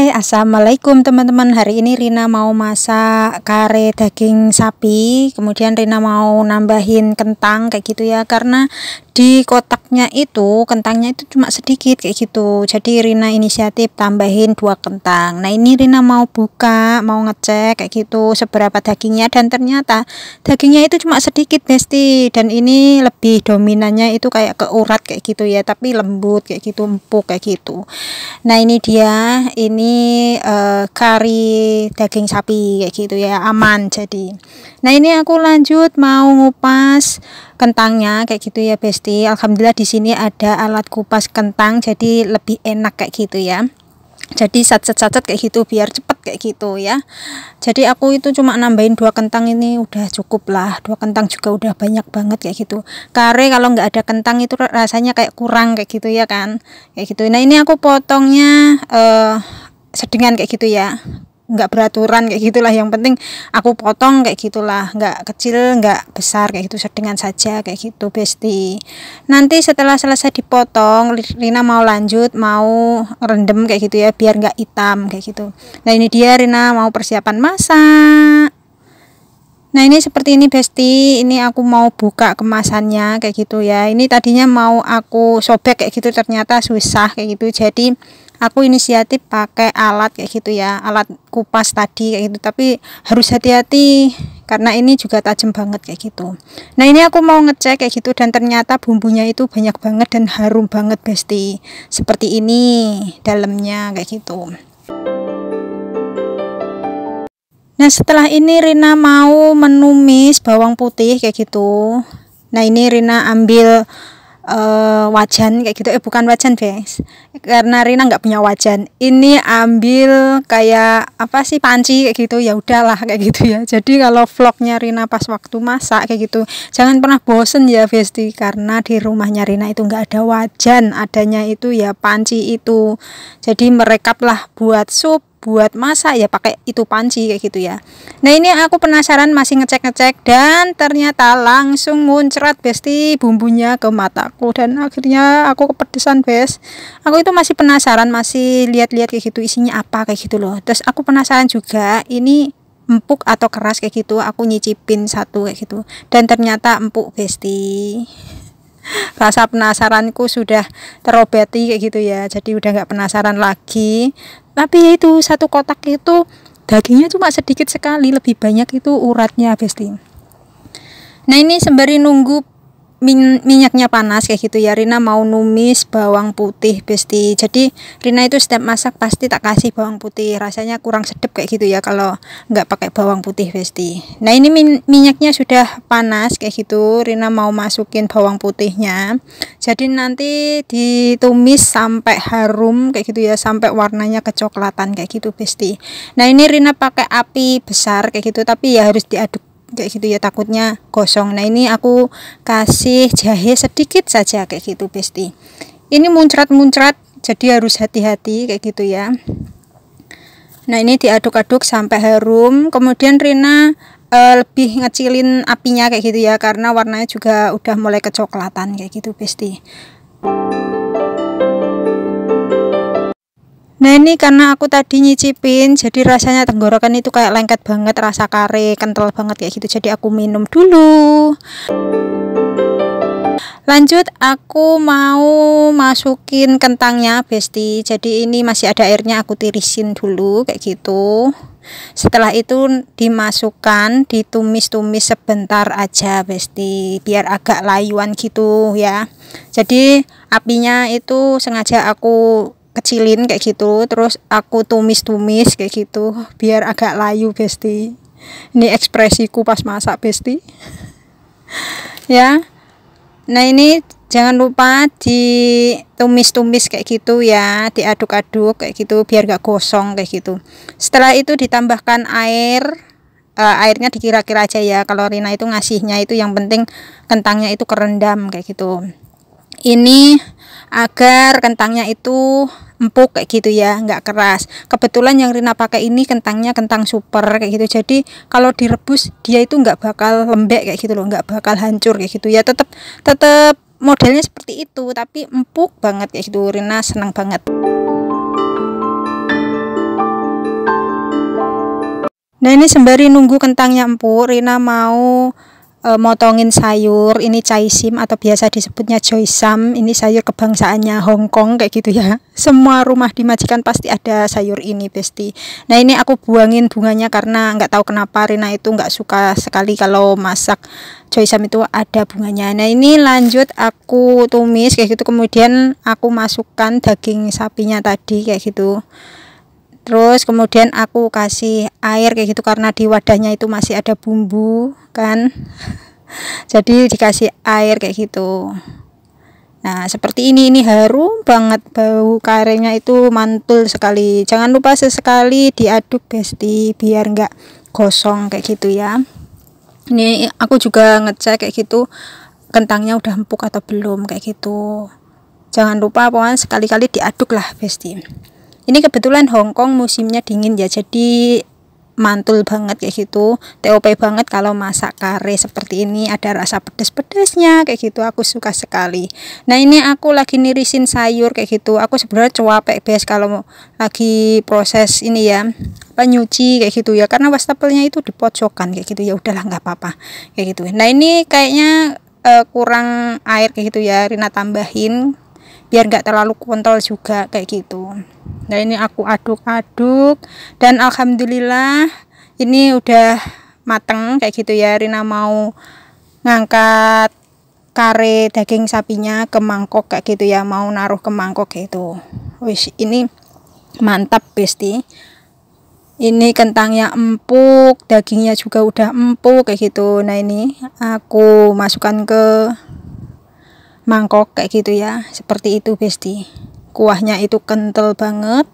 Hai, assalamualaikum teman-teman. Hari ini Rina mau masak kare daging sapi. Kemudian Rina mau nambahin kentang kayak gitu ya, karena di kotaknya itu kentangnya itu cuma sedikit kayak gitu. Jadi Rina inisiatif tambahin 2 kentang. Nah ini Rina mau buka, mau ngecek kayak gitu seberapa dagingnya, dan ternyata dagingnya itu cuma sedikit Besti. Dan ini lebih dominannya itu kayak keurat kayak gitu ya, tapi lembut kayak gitu, empuk kayak gitu. Nah ini dia, ini kari daging sapi kayak gitu ya, aman jadi. Nah ini aku lanjut mau ngupas kentangnya kayak gitu ya Besti. Alhamdulillah di sini ada alat kupas kentang, jadi lebih enak kayak gitu ya. Jadi sacet-sacet kayak gitu biar cepet kayak gitu ya. Jadi aku itu cuma nambahin 2 kentang, ini udah cukup lah. 2 kentang juga udah banyak banget kayak gitu. Kare kalau nggak ada kentang itu rasanya kayak kurang kayak gitu ya kan, kayak gitu. Nah ini aku potongnya sedengan kayak gitu ya, nggak beraturan kayak gitulah, yang penting aku potong kayak gitulah, nggak kecil nggak besar kayak gitu, sedengan saja kayak gitu Besti. Nanti setelah selesai dipotong, Rina mau lanjut mau rendem kayak gitu ya biar nggak hitam kayak gitu. Nah ini dia Rina mau persiapan masak. Nah ini seperti ini Besti, ini aku mau buka kemasannya kayak gitu ya. Ini tadinya mau aku sobek kayak gitu, ternyata susah kayak gitu, jadi aku inisiatif pakai alat kayak gitu ya, alat kupas tadi kayak gitu. Tapi harus hati-hati karena ini juga tajam banget kayak gitu. Nah ini aku mau ngecek kayak gitu, dan ternyata bumbunya itu banyak banget dan harum banget Besti. Seperti ini dalamnya kayak gitu. Nah setelah ini Rina mau menumis bawang putih kayak gitu. Nah ini Rina ambil wajan kayak gitu, bukan wajan guys, karena Rina nggak punya wajan. Ini ambil kayak apa sih, panci kayak gitu, ya udahlah kayak gitu ya. Jadi kalau vlognya Rina pas waktu masak kayak gitu, jangan pernah bosen ya Besti, karena di rumahnya Rina itu nggak ada wajan, adanya itu ya panci itu. Jadi merekap lah buat sup, buat masak ya pakai itu panci kayak gitu ya. Nah ini aku penasaran, masih ngecek-ngecek, dan ternyata langsung muncrat Besti bumbunya ke mataku, dan akhirnya aku kepedesan Bes. Aku itu masih penasaran, masih lihat-lihat kayak gitu isinya apa kayak gitu loh. Terus aku penasaran juga ini empuk atau keras kayak gitu, aku nyicipin satu kayak gitu, dan ternyata empuk Besti. Rasa penasaranku sudah terobati kayak gitu ya, jadi udah nggak penasaran lagi. Tapi ya itu satu kotak itu dagingnya cuma sedikit sekali, lebih banyak itu uratnya Besti. Nah ini sembari nunggu minyaknya panas kayak gitu ya, Rina mau numis bawang putih Besti. Jadi Rina itu setiap masak pasti tak kasih bawang putih, rasanya kurang sedap kayak gitu ya kalau nggak pakai bawang putih Besti. Nah ini minyaknya sudah panas kayak gitu, Rina mau masukin bawang putihnya. Jadi nanti ditumis sampai harum kayak gitu ya, sampai warnanya kecoklatan kayak gitu Besti. Nah ini Rina pakai api besar kayak gitu, tapi ya harus diaduk kayak gitu ya, takutnya gosong. Nah ini aku kasih jahe sedikit saja kayak gitu Besti. Ini muncrat-muncrat, jadi harus hati-hati kayak gitu ya. Nah ini diaduk-aduk sampai harum. Kemudian Rina lebih ngecilin apinya kayak gitu ya, karena warnanya juga udah mulai kecoklatan kayak gitu Besti. Nah ini karena aku tadi nyicipin, jadi rasanya tenggorokan itu kayak lengket banget, rasa kare kental banget kayak gitu, jadi aku minum dulu. Lanjut aku mau masukin kentangnya Besti. Jadi ini masih ada airnya, aku tirisin dulu kayak gitu. Setelah itu dimasukkan, ditumis-tumis sebentar aja Besti, biar agak layuan gitu ya. Jadi apinya itu sengaja aku kecilin kayak gitu, terus aku tumis-tumis kayak gitu biar agak layu Besti. Ini ekspresiku pas masak Besti ya. Nah ini jangan lupa ditumis-tumis kayak gitu ya, diaduk-aduk kayak gitu biar gak gosong kayak gitu. Setelah itu ditambahkan air, airnya dikira-kira aja ya, kalau Rina itu ngasihnya itu yang penting kentangnya itu kerendam kayak gitu. Ini agar kentangnya itu empuk kayak gitu ya, nggak keras. Kebetulan yang Rina pakai ini kentangnya kentang super kayak gitu, jadi kalau direbus dia itu nggak bakal lembek kayak gitu loh, nggak bakal hancur kayak gitu ya, tetap modelnya seperti itu tapi empuk banget kayak gitu. Rina senang banget. Nah ini sembari nunggu kentangnya empuk, Rina mau motongin sayur. Ini caisim atau biasa disebutnya joysam. Ini sayur kebangsaannya Hong Kong kayak gitu ya. Semua rumah di majikan pasti ada sayur ini besti. Nah ini aku buangin bunganya karena nggak tahu kenapa Rina itu nggak suka sekali kalau masak joysam itu ada bunganya. Nah ini lanjut aku tumis kayak gitu, kemudian aku masukkan daging sapinya tadi kayak gitu. Terus kemudian aku kasih air kayak gitu karena di wadahnya itu masih ada bumbu kan. Jadi dikasih air kayak gitu. Nah seperti ini harum banget, bau karenya itu mantul sekali. Jangan lupa sesekali diaduk besti biar nggak gosong kayak gitu ya. Ini aku juga ngecek kayak gitu kentangnya udah empuk atau belum kayak gitu. Jangan lupa pokoknya sekali-kali diaduk lah besti. Ini kebetulan Hong Kong musimnya dingin ya, jadi mantul banget kayak gitu. TOP banget kalau masak kare seperti ini, ada rasa pedas-pedasnya kayak gitu. Aku suka sekali. Nah ini aku lagi nirisin sayur kayak gitu. Aku sebenarnya capek guys kalau lagi proses ini ya, nyuci kayak gitu ya, karena wastafelnya itu di pojokan kayak gitu. Ya udahlah nggak apa-apa kayak gitu. Nah ini kayaknya kurang air kayak gitu ya, Rina tambahin biar nggak terlalu kontol juga kayak gitu. Nah ini aku aduk-aduk dan alhamdulillah ini udah mateng kayak gitu ya. Rina mau ngangkat kare daging sapinya ke mangkok kayak gitu ya, mau naruh ke mangkok kayak gitu. Wis ini mantap besti. Ini kentangnya empuk, dagingnya juga udah empuk kayak gitu. Nah ini aku masukkan ke mangkok kayak gitu ya, seperti itu besti. Kuahnya itu kental banget.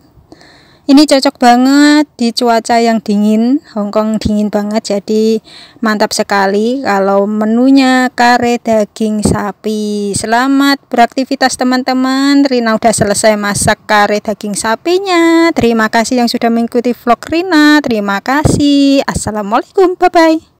Ini cocok banget di cuaca yang dingin, Hong Kong dingin banget, jadi mantap sekali kalau menunya kare daging sapi. Selamat beraktivitas teman-teman. Rina udah selesai masak kare daging sapinya. Terima kasih yang sudah mengikuti vlog Rina. Terima kasih. Assalamualaikum, bye bye.